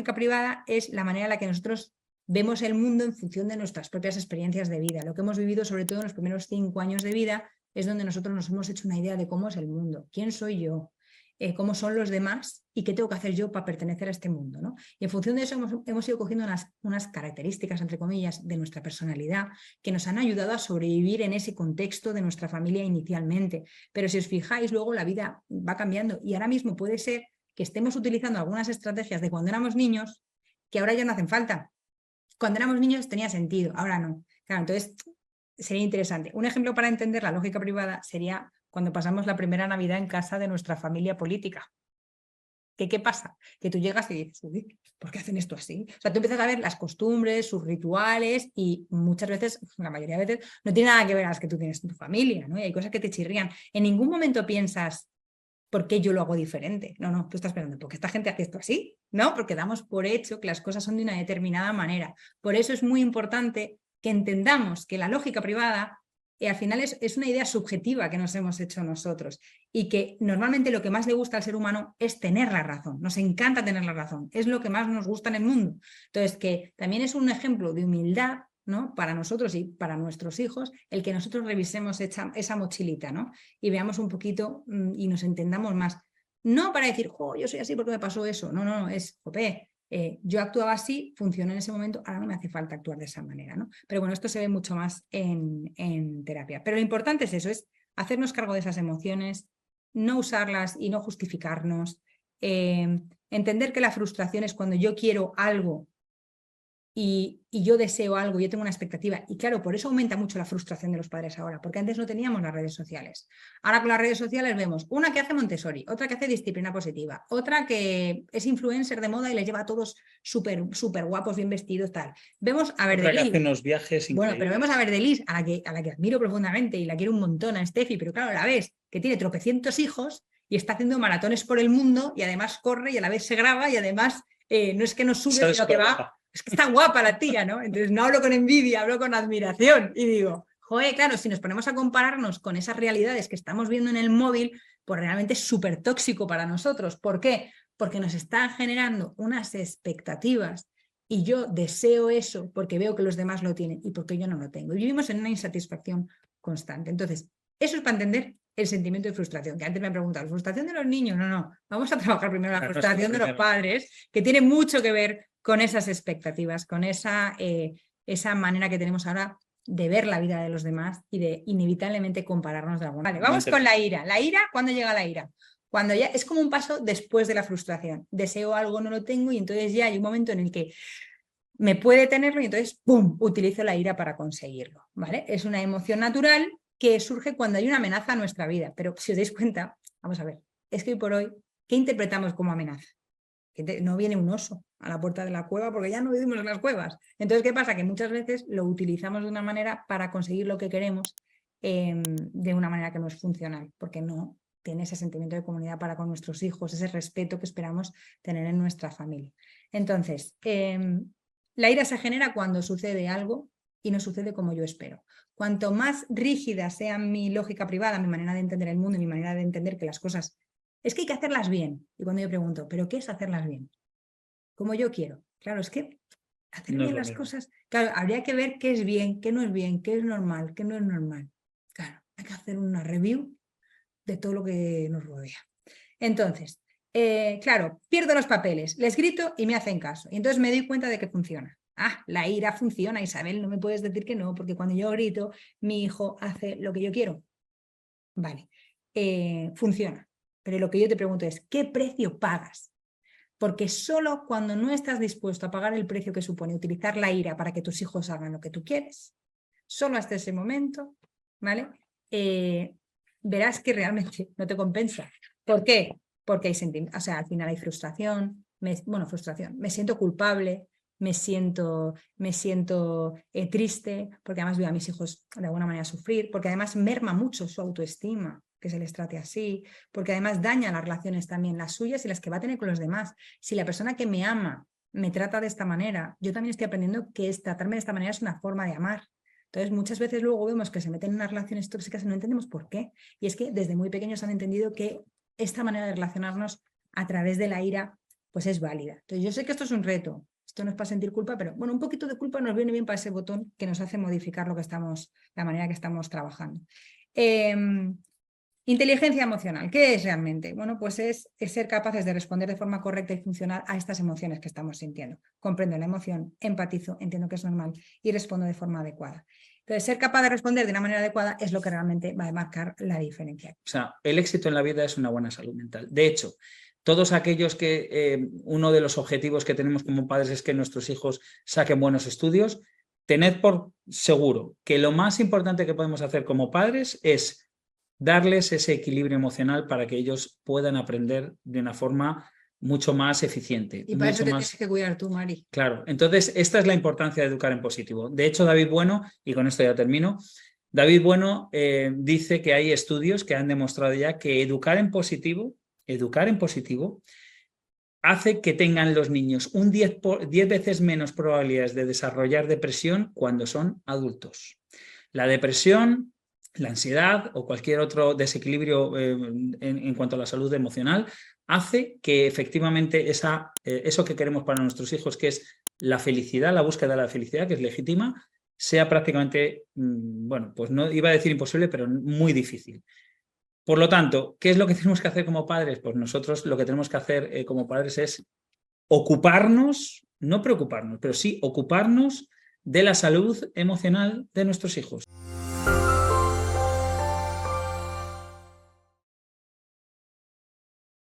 lógica privada es la manera en la que nosotros vemos el mundo en función de nuestras propias experiencias de vida. Lo que hemos vivido, sobre todo en los primeros 5 años de vida, es donde nosotros nos hemos hecho una idea de cómo es el mundo, quién soy yo, cómo son los demás y qué tengo que hacer yo para pertenecer a este mundo, ¿no? Y en función de eso hemos ido cogiendo unas características, entre comillas, de nuestra personalidad que nos han ayudado a sobrevivir en ese contexto de nuestra familia inicialmente. Pero si os fijáis, luego la vida va cambiando y ahora mismo puede ser que estemos utilizando algunas estrategias de cuando éramos niños que ahora ya no hacen falta. Cuando éramos niños tenía sentido, ahora no. Claro, entonces sería interesante. Un ejemplo para entender la lógica privada sería cuando pasamos la primera Navidad en casa de nuestra familia política. ¿Qué pasa? Que tú llegas y dices, uy, ¿por qué hacen esto así? O sea, tú empiezas a ver las costumbres, sus rituales y muchas veces, la mayoría de veces, no tiene nada que ver a las que tú tienes en tu familia, ¿no? Y hay cosas que te chirrían. En ningún momento piensas, ¿por qué yo lo hago diferente? No, tú estás pensando, ¿por qué esta gente hace esto así? No, porque damos por hecho que las cosas son de una determinada manera. Por eso es muy importante que entendamos que la lógica privada al final es una idea subjetiva que nos hemos hecho nosotros y que normalmente lo que más le gusta al ser humano es tener la razón. Nos encanta tener la razón, es lo que más nos gusta en el mundo. Entonces, que también es un ejemplo de humildad, ¿no? Para nosotros y para nuestros hijos, el que nosotros revisemos esa mochilita, ¿no? Y veamos un poquito y nos entendamos más. No para decir, yo soy así porque me pasó eso. No, es, yo actuaba así, funcionó en ese momento, ahora no me hace falta actuar de esa manera, ¿no? Pero bueno, esto se ve mucho más en terapia. Pero lo importante es eso, es hacernos cargo de esas emociones, no usarlas y no justificarnos, entender que la frustración es cuando yo quiero algo y yo deseo algo, yo tengo una expectativa. Y claro, por eso aumenta mucho la frustración de los padres ahora, porque antes no teníamos las redes sociales. Ahora con las redes sociales vemos una que hace Montessori, otra que hace disciplina positiva, otra que es influencer de moda y les lleva a todos súper guapos, bien vestidos, tal. Vemos a Otra que hace Verdelis. unos viajes Bueno, pero vemos a increíbles. Verdelis, a la que admiro profundamente y la quiero un montón, a Steffi, pero claro, la ves que tiene tropecientos hijos y está haciendo maratones por el mundo y además corre y a la vez se graba y además no es que no sube, ¿Sabes sino qué que va... pasa? Es que está guapa la tía, ¿no? Entonces no hablo con envidia, hablo con admiración y digo, joder, claro, si nos ponemos a compararnos con esas realidades que estamos viendo en el móvil, pues realmente es súper tóxico para nosotros. ¿Por qué? Porque nos está generando unas expectativas y yo deseo eso porque veo que los demás lo tienen y porque yo no lo tengo. Y vivimos en una insatisfacción constante. Entonces, eso es para entender el sentimiento de frustración, que antes me han preguntado, ¿frustración de los niños? No. Vamos a trabajar primero la frustración de los padres, que tiene mucho que ver con esas expectativas, con esa manera que tenemos ahora de ver la vida de los demás y de inevitablemente compararnos de alguna manera. Vale, vamos con la ira. ¿La ira? ¿Cuándo llega la ira? Cuando ya es como un paso después de la frustración. Deseo algo, no lo tengo y entonces ya hay un momento en el que me puede tenerlo y entonces ¡pum!, utilizo la ira para conseguirlo, ¿vale? Es una emoción natural que surge cuando hay una amenaza a nuestra vida, pero si os dais cuenta, vamos a ver, es que hoy por hoy, ¿qué interpretamos como amenaza? Que no viene un oso a la puerta de la cueva porque ya no vivimos en las cuevas. Entonces, ¿qué pasa? Que muchas veces lo utilizamos de una manera para conseguir lo que queremos de una manera que no es funcional, porque no tiene ese sentimiento de comunidad para con nuestros hijos, ese respeto que esperamos tener en nuestra familia. Entonces, la ira se genera cuando sucede algo y no sucede como yo espero. Cuanto más rígida sea mi lógica privada, mi manera de entender el mundo y mi manera de entender que las cosas es que hay que hacerlas bien. Y cuando yo pregunto, ¿pero qué es hacerlas bien? Como yo quiero. Claro, es que hacer No es bien lo las mismo. cosas, claro, habría que ver qué es bien, qué no es bien, qué es normal, qué no es normal. Claro, hay que hacer una review de todo lo que nos rodea. Entonces, claro, pierdo los papeles, les grito y me hacen caso. Y entonces me doy cuenta de que funciona. La ira funciona, Isabel, no me puedes decir que no, porque cuando yo grito, mi hijo hace lo que yo quiero. Vale, funciona. Pero lo que yo te pregunto es, ¿qué precio pagas? Porque solo cuando no estás dispuesto a pagar el precio que supone utilizar la ira para que tus hijos hagan lo que tú quieres, solo hasta ese momento, ¿vale? Verás que realmente no te compensa. ¿Por qué? Porque hay sentimientos, o sea, al final hay frustración, frustración, me siento culpable, me siento triste, porque además veo a mis hijos de alguna manera sufrir, porque además merma mucho su autoestima, que se les trate así, porque además daña las relaciones también, las suyas y las que va a tener con los demás. Si la persona que me ama me trata de esta manera, yo también estoy aprendiendo que tratarme de esta manera es una forma de amar. Entonces, muchas veces luego vemos que se meten en unas relaciones tóxicas y no entendemos por qué. Y es que desde muy pequeños han entendido que esta manera de relacionarnos a través de la ira pues es válida. Entonces, yo sé que esto es un reto, esto no es para sentir culpa, pero bueno, un poquito de culpa nos viene bien para ese botón que nos hace modificar la manera que estamos trabajando. Inteligencia emocional, ¿qué es realmente? Bueno, pues es ser capaces de responder de forma correcta y funcional a estas emociones que estamos sintiendo. Comprendo la emoción, empatizo, entiendo que es normal y respondo de forma adecuada. Entonces, ser capaz de responder de una manera adecuada es lo que realmente va a marcar la diferencia. O sea, el éxito en la vida es una buena salud mental. De hecho, todos aquellos que uno de los objetivos que tenemos como padres es que nuestros hijos saquen buenos estudios, tened por seguro que lo más importante que podemos hacer como padres es darles ese equilibrio emocional para que ellos puedan aprender de una forma mucho más eficiente. Y para mucho eso te más... tienes que cuidar tú, Mari. Claro, entonces esta es la importancia de educar en positivo. De hecho, David Bueno, y con esto ya termino, David Bueno dice que hay estudios que han demostrado ya que educar en positivo hace que tengan los niños un 10 veces menos probabilidades de desarrollar depresión cuando son adultos. La depresión, la ansiedad o cualquier otro desequilibrio en cuanto a la salud emocional hace que efectivamente eso que queremos para nuestros hijos, que es la felicidad, la búsqueda de la felicidad, que es legítima, sea prácticamente, bueno, pues no iba a decir imposible, pero muy difícil. Por lo tanto, ¿qué es lo que tenemos que hacer como padres? Pues nosotros lo que tenemos que hacer como padres es ocuparnos, no preocuparnos, pero sí ocuparnos de la salud emocional de nuestros hijos.